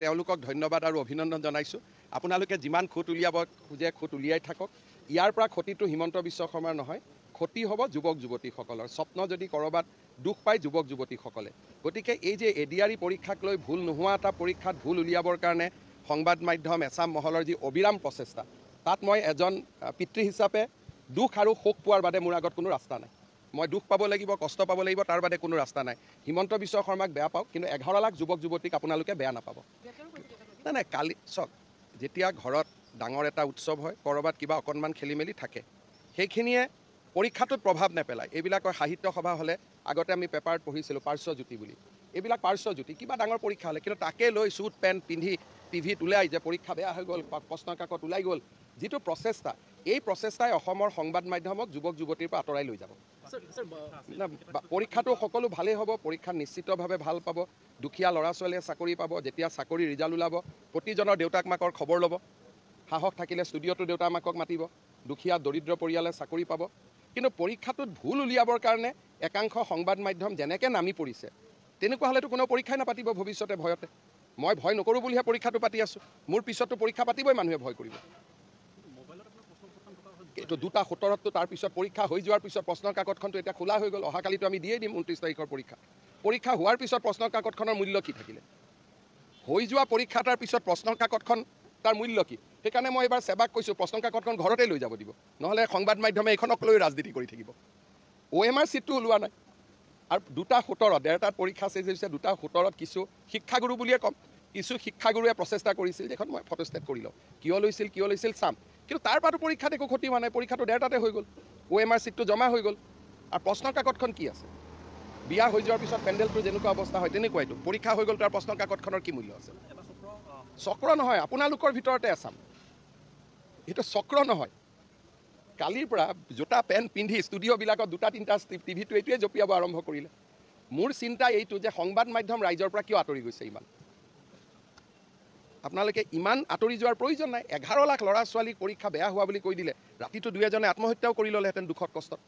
তেওঁলোকক ধন্যবাদ আৰু অভিনন্দন জনাইছোঁ। আপোনালোকে যিমান খুঁত উলিয়াব খোজে খুঁত উলিয়াই থাকক। ইয়াৰ পৰা ক্ষতিটো হিমন্ত বিশ্ব শৰ্মাৰ নহয়, ক্ষতি হ'ব যুৱক যুৱতীসকলৰ। স্বপ্ন যদি ক'ৰবাত দুখ পায় যুৱক যুৱতীসকলে। গতিকে এই যে এডিআৰই পৰীক্ষাক লৈ ভুল নোহোৱা এটা পৰীক্ষাত ভুল উলিয়াবৰ কাৰণে সংবাদ মাধ্যম এছাম মহলৰ যি অবিৰাম প্ৰচেষ্টা, তাত মই এজন পিতৃ হিচাপে দুখ আৰু শোক পোৱাৰ বাদে মোৰ আগত কোনো ৰাস্তা নাই। মই দুখ পাব লাগিব, কষ্ট পাব লাগিব, তাৰ বাদে কোনো ৰাস্তা নাই। হিমন্ত বিশ্ব শৰ্মাক বেয়া পাওক, কিন্তু 11 লাখ যুৱক যুৱতীক আপোনালোকে বেয়া নাপাব। নাই কালি চাওক, যেতিয়া ঘৰত ডাঙৰ এটা উৎসৱ হয়, ক'ৰবাত কিবা অকণমান খেলি মেলি থাকে, সেইখিনিয়ে পৰীক্ষাটোত প্ৰভাৱ নেপেলায়। এইবিলাকৰ সাহিত্য সভা হ'লে আগতে আমি পেপাৰত পঢ়িছিলোঁ পাৰ্শ্বজ্যোতি বুলি। এইবিলাক পাৰ্শ্বজ্যোতি, কিবা ডাঙৰ পৰীক্ষা হ'লে, কিন্তু তাকে লৈ চুট পেণ্ট পিন্ধি টিভিত ওলাই যে পৰীক্ষা বেয়া হৈ গ'ল, প্ৰশ্ন কাকত ওলাই গ'ল, যিটো প্ৰচেষ্টা, এই প্ৰচেষ্টাই অসমৰ সংবাদ মাধ্যমক যুৱক যুৱতীৰ পৰা আঁতৰাই লৈ যাব। পৰীক্ষাটো সকলো ভালেই হ'ব, পৰীক্ষা নিশ্চিতভাৱে ভাল পাব। দুখীয়া ল'ৰা ছোৱালীয়ে চাকৰি পাব। যেতিয়া চাকৰি ৰিজাল্ট ওলাব, প্ৰতিজনৰ দেউতাক মাকৰ খবৰ ল'ব। সাহস থাকিলে ষ্টুডিঅ'টো দেউতাক মাকক মাতিব। দুখীয়া দৰিদ্ৰ পৰিয়ালে চাকৰি পাব। কিন্তু পৰীক্ষাটোত ভুল উলিয়াবৰ কাৰণে একাংশ সংবাদ মাধ্যম যেনেকৈ নামি পৰিছে, তেনেকুৱা হ'লেতো কোনো পৰীক্ষাই নাপাতিব ভৱিষ্যতে ভয়তে। মই ভয় নকৰোঁ বুলিহে পৰীক্ষাটো পাতি আছোঁ। মোৰ পিছততো পৰীক্ষা পাতিবই মানুহে ভয় কৰিব। এইটো 2:17 তাৰপিছত পৰীক্ষা হৈ যোৱাৰ পিছত প্ৰশ্নৰ কাকতখনটো এতিয়া খোলা হৈ গ'ল। অহাকালিতো আমি দিয়েই দিম 29 তাৰিখৰ পৰীক্ষা। পৰীক্ষা হোৱাৰ পিছত প্ৰশ্নৰ কাকতখনৰ মূল্য কি থাকিলে? হৈ যোৱা পৰীক্ষা তাৰ পিছত প্ৰশ্নৰ কাকতখন তাৰ মূল্য কি? সেইকাৰণে মই এইবাৰ সেৱাক কৈছোঁ, প্ৰশ্নৰ কাকতখন ঘৰতে লৈ যাব দিব। নহ'লে সংবাদ মাধ্যমে এইখনক লৈ ৰাজনীতি কৰি থাকিব। OMR চিটটো ওলোৱা নাই। আৰু 2:17 ডেৰটাত পৰীক্ষা চেজ হৈছে, 2:17 কিছু শিক্ষাগুৰু বুলিয়ে ক'ম, কিছু শিক্ষাগুৰুৱে প্ৰচেষ্টা কৰিছিল, যিখন মই ফটোষ্টেট কৰি লওঁ। কিয় লৈছিল চাম। কিন্তু তাৰ পৰাতো পৰীক্ষাত একো ক্ষতি হোৱা নাই। পৰীক্ষাটো 1:30তে হৈ গ'ল। OMR চিটটো জমা হৈ গ'ল। আৰু প্ৰশ্নৰ কাকতখন কি আছে? বিয়া হৈ যোৱাৰ পিছত পেণ্ডেলটো যেনেকুৱা অৱস্থা হয় তেনেকুৱাইতো। পৰীক্ষা হৈ গ'ল, তাৰ প্ৰশ্নৰ কাকতখনৰ কি মূল্য আছে? চক্ৰ নহয়, আপোনালোকৰ ভিতৰতে আছাম। এইটো চক্ৰ নহয়। কালিৰ পৰা জোতা পেণ্ট পিন্ধি ষ্টুডিঅ'বিলাকত 2-3টা টিভিটো এইটোৱে জঁপিয়াব আৰম্ভ কৰিলে। মোৰ চিন্তা এইটো যে সংবাদ মাধ্যম ৰাইজৰ পৰা কিয় আঁতৰি গৈছে ইমান? আপোনালোকে ইমান আঁতৰি যোৱাৰ প্ৰয়োজন নাই। 11 লাখ ল'ৰা ছোৱালীক পৰীক্ষা বেয়া হোৱা বুলি কৈ দিলে, ৰাতিটো 2 এজনে আত্মহত্যাও কৰি ল'লেহেঁতেন দুখত কষ্টত।